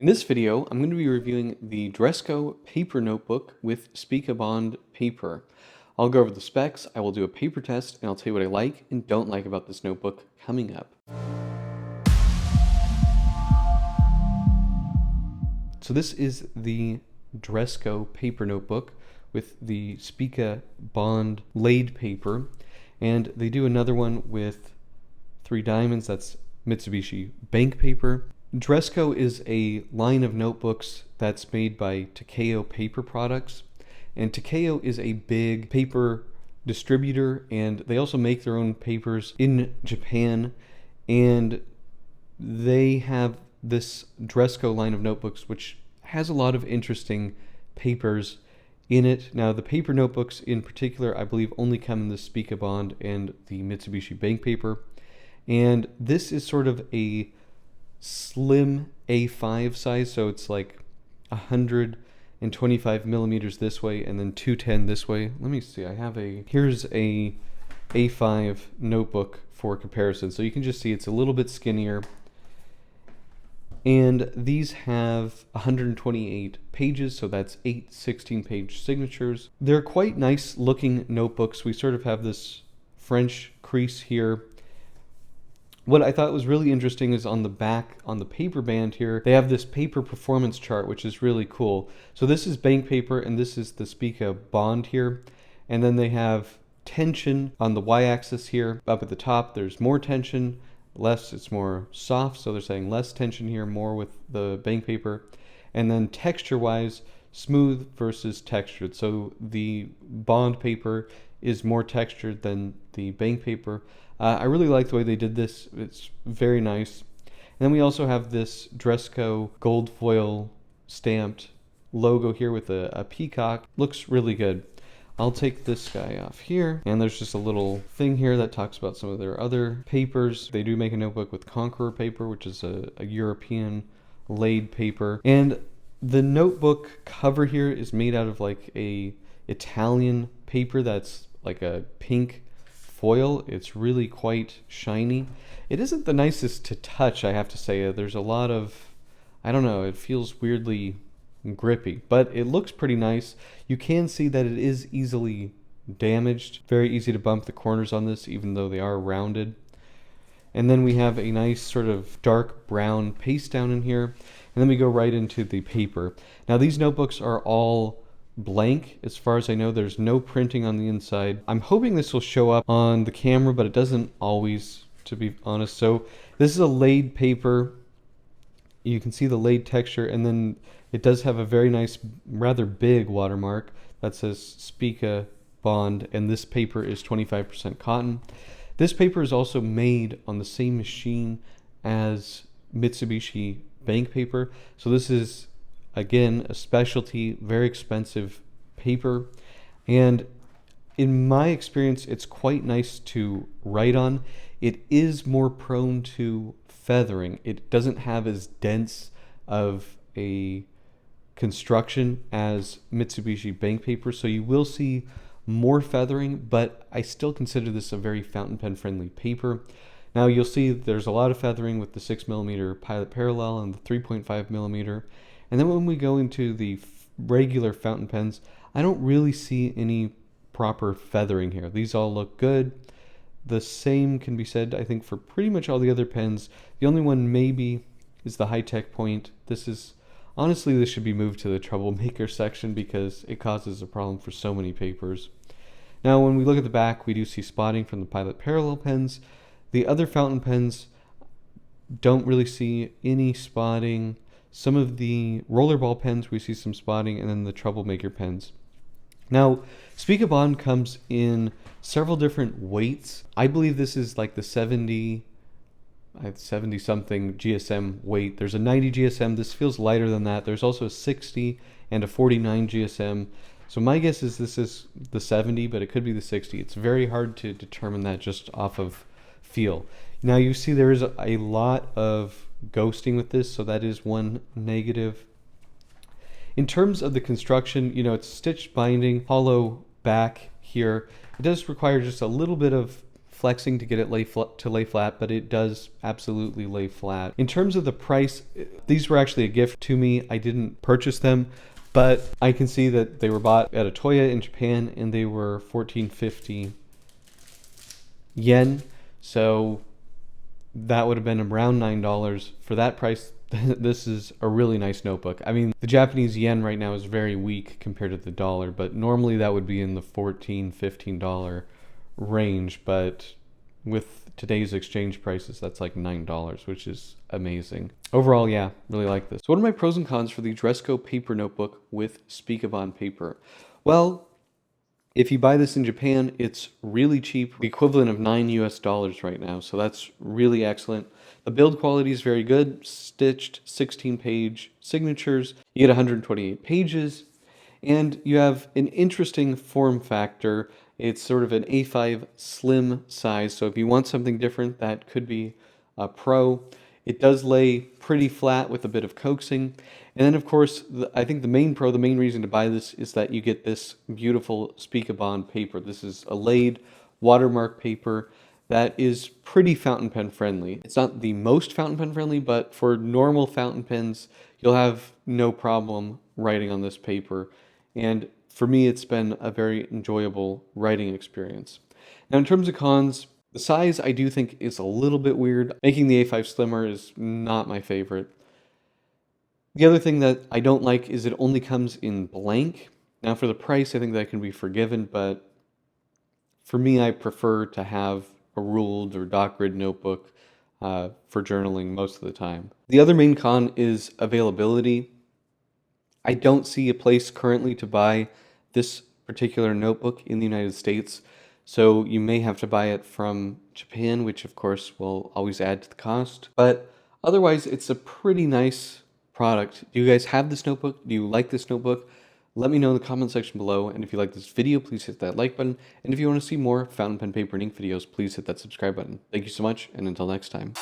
In this video, I'm going to be reviewing the Dressco paper notebook with Spica Bond paper. I'll go over the specs, I will do a paper test, and I'll tell you what I like and don't like about this notebook coming up. So this is the Dressco paper notebook with the Spica Bond laid paper, and they do another one with 3 diamonds, that's Mitsubishi bank paper. Dressco is a line of notebooks that's made by Takeo Paper Products, and Takeo is a big paper distributor, and they also make their own papers in Japan, and they have this Dressco line of notebooks which has a lot of interesting papers in it. Now the paper notebooks in particular I believe only come in the Spica Bond and the Mitsubishi bank paper, and this is sort of a slim A5 size, so it's like 125 millimeters this way and then 210 this way. Let me see, here's a A5 notebook for comparison, so you can just see it's a little bit skinnier, and these have 128 pages, so that's 8 16-page signatures. They're quite nice looking notebooks. We sort of have this French crease here. What I thought was really interesting is on the back, on the paper band here, they have this paper performance chart, which is really cool. So this is bank paper and this is the Spica Bond here. And then they have tension on the y-axis here. Up at the top, there's more tension, less, it's more soft. So they're saying less tension here, more with the bank paper. And then texture-wise, smooth versus textured. So the bond paper is more textured than the bank paper. I really like the way they did this. It's very nice. And then we also have this Dressco gold foil stamped logo here with a peacock. Looks really good. I'll take this guy off here. And there's just a little thing here that talks about some of their other papers. They do make a notebook with Conqueror paper, which is a European laid paper. And the notebook cover here is made out of like a Italian paper that's like a pink foil. It's really quite shiny. It isn't the nicest to touch, I have to say. There's a lot of, I don't know, it feels weirdly grippy, but it looks pretty nice. You can see that it is easily damaged. Very easy to bump the corners on this, even though they are rounded. And then we have a nice sort of dark brown paste down in here. And then we go right into the paper. Now these notebooks are all blank as far as I know. There's no printing on the inside. I'm hoping this will show up on the camera, but it doesn't always, to be honest. So this is a laid paper. You can see the laid texture, and then it does have a very nice, rather big watermark that says Spica Bond, and this paper is 25% cotton. This paper is also made on the same machine as Mitsubishi bank paper, so this is again a specialty, very expensive paper, and in my experience it's quite nice to write on. It is more prone to feathering. It doesn't have as dense of a construction as Mitsubishi bank paper, so you will see more feathering, but I still consider this a very fountain pen friendly paper. Now you'll see there's a lot of feathering with the 6mm Pilot Parallel and the 3.5mm. And then when we go into the regular fountain pens, I don't really see any proper feathering here. These all look good. The same can be said, I think, for pretty much all the other pens. The only one maybe is the High-Tech Point. Honestly, this should be moved to the troublemaker section because it causes a problem for so many papers. Now, when we look at the back, we do see spotting from the Pilot Parallel pens. The other fountain pens don't really see any spotting. Some of the rollerball pens, we see some spotting, and then the troublemaker pens. Now, Spica Bond comes in several different weights. I believe this is like the 70 something GSM weight. There's a 90 GSM. This feels lighter than that. There's also a 60 and a 49 GSM. So my guess is this is the 70, but it could be the 60. It's very hard to determine that just off of feel. Now you see there is a lot of ghosting with this, so that is one negative. In terms of the construction, you know, it's stitched binding, hollow back here. It does require just a little bit of flexing to get it to lay flat, but it does absolutely lay flat. In terms of the price, these were actually a gift to me. I didn't purchase them, but I can see that they were bought at a Toya in Japan, and they were 1450 yen. So that would have been around $9 for that price. This is a really nice notebook. I mean, the Japanese yen right now is very weak compared to the dollar, but normally that would be in the $14, $15 range. But with today's exchange prices, that's like $9, which is amazing. Overall, yeah, really like this. So what are my pros and cons for the Dressco paper notebook with Spica bond paper? Well, if you buy this in Japan, it's really cheap, the equivalent of $9 right now. So that's really excellent. The build quality is very good, stitched 16-page signatures. You get 128 pages, and you have an interesting form factor. It's sort of an A5 slim size, so if you want something different, that could be a pro. It does lay pretty flat with a bit of coaxing. And then, of course, I think the main reason to buy this is that you get this beautiful Spica bond paper. This is a laid watermark paper that is pretty fountain pen friendly. It's not the most fountain pen friendly, but for normal fountain pens, you'll have no problem writing on this paper. And for me, it's been a very enjoyable writing experience. Now, in terms of cons, the size I do think is a little bit weird. Making the A5 slimmer is not my favorite. The other thing that I don't like is it only comes in blank. Now, for the price, I think that can be forgiven, but for me, I prefer to have a ruled or dock grid notebook for journaling most of the time. The other main con is availability. I don't see a place currently to buy this particular notebook in the United States, so you may have to buy it from Japan, which of course will always add to the cost. But otherwise, it's a pretty nice product. Do you guys have this notebook? Do you like this notebook? Let me know in the comment section below, and if you like this video, please hit that like button, and if you want to see more fountain pen, paper, and ink videos, please hit that subscribe button. Thank you so much, and until next time.